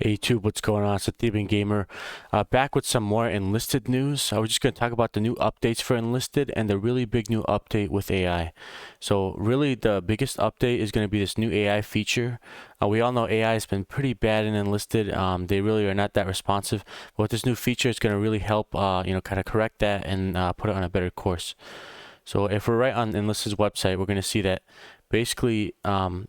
Hey YouTube, what's going on? It's the Theban Gamer, back with some more Enlisted news. We're just going to talk about the new updates for Enlisted and the really big new update with AI. So really the biggest update is going to be this new AI feature. We all know AI has been pretty bad in Enlisted. They really are not that responsive. But with this new feature, it's going to really help, kind of correct that and put it on a better course. So if we're right on Enlisted's website, we're going to see that basically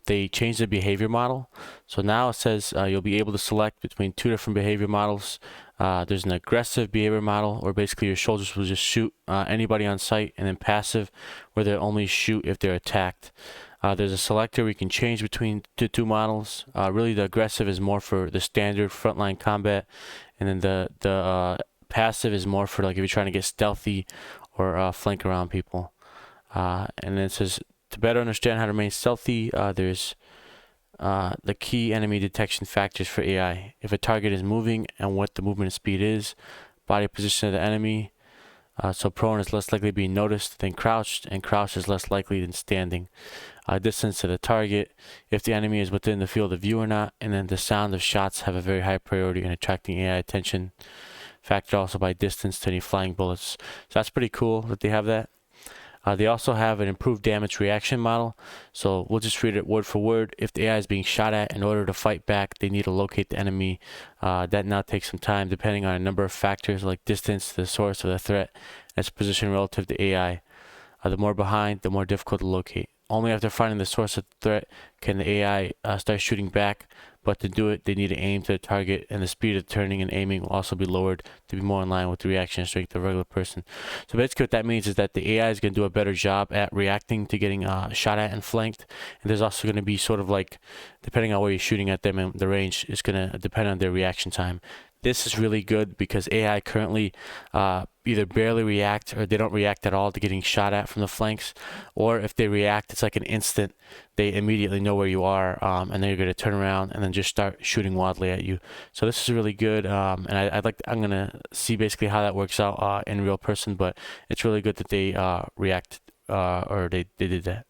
they changed the behavior model. So now it says you'll be able to select between two different behavior models. There's an aggressive behavior model where basically your soldiers will just shoot anybody on sight, and then passive where they'll only shoot if they're attacked. There's a selector where you can change between the two models. Really the aggressive is more for the standard frontline combat, and then the passive is more for like if you're trying to get stealthy or flank around people. And then it says to better understand how to remain stealthy, there's the key enemy detection factors for AI. If a target is moving and what the movement speed is, body position of the enemy. So prone is less likely to be noticed than crouched, and crouched is less likely than standing. Distance to the target, if the enemy is within the field of view or not, and then the sound of shots have a very high priority in attracting AI attention. Factored also by distance to any flying bullets. So that's pretty cool that they have that. They also have an improved damage reaction model. So we'll just read it word for word. If the AI is being shot at, in order to fight back, they need to locate the enemy. That now takes some time depending on a number of factors like distance to the source of the threat and its position relative to AI. The more behind, the more difficult to locate. Only after finding the source of the threat can the AI start shooting back, but to do it, they need to aim to the target, and the speed of turning and aiming will also be lowered to be more in line with the reaction strength of a regular person. So basically what that means is that the AI is going to do a better job at reacting to getting shot at and flanked, and there's also going to be sort of like, depending on where you're shooting at them and the range, is going to depend on their reaction time. This is really good because AI currently either barely react or they don't react at all to getting shot at from the flanks, or if they react, it's like an instant. They immediately know where you are, and then you're going to turn around and then just start shooting wildly at you. So this is really good, and I'm going to see basically how that works out in real person, but it's really good that they react or they did that.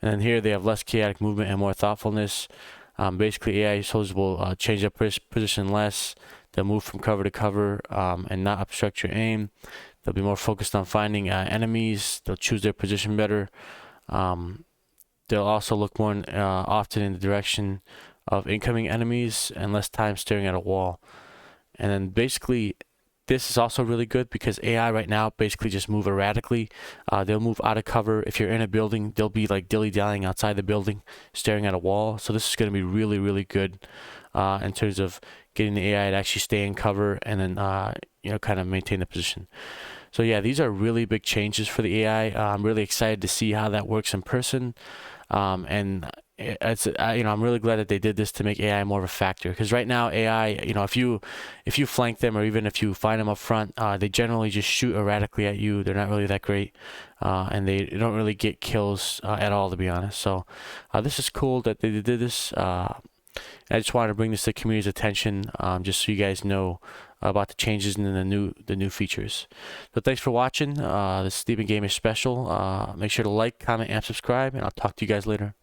And then here they have less chaotic movement and more thoughtfulness. Basically AI soldiers will change their position less. They'll move from cover to cover and not obstruct your aim. They'll be more focused on finding enemies. They'll choose their position better. They'll also look more often in the direction of incoming enemies and less time staring at a wall. And then basically this is also really good because AI right now basically just move erratically. They'll move out of cover. If you're in a building, they'll be like dilly-dallying outside the building, staring at a wall. So this is going to be really, really good in terms of getting the AI to actually stay in cover and then, kind of maintain the position. So yeah, these are really big changes for the AI. I'm really excited to see how that works in person. And I'm really glad that they did this to make AI more of a factor, because right now AI, if you flank them or even if you find them up front, they generally just shoot erratically at you. They're not really that great, and they don't really get kills at all, to be honest. So this is cool that they did this. I just wanted to bring this to the community's attention, just so you guys know about the changes and the new features. So thanks for watching this Theban Gamer special. Make sure to like, comment, and subscribe, and I'll talk to you guys later.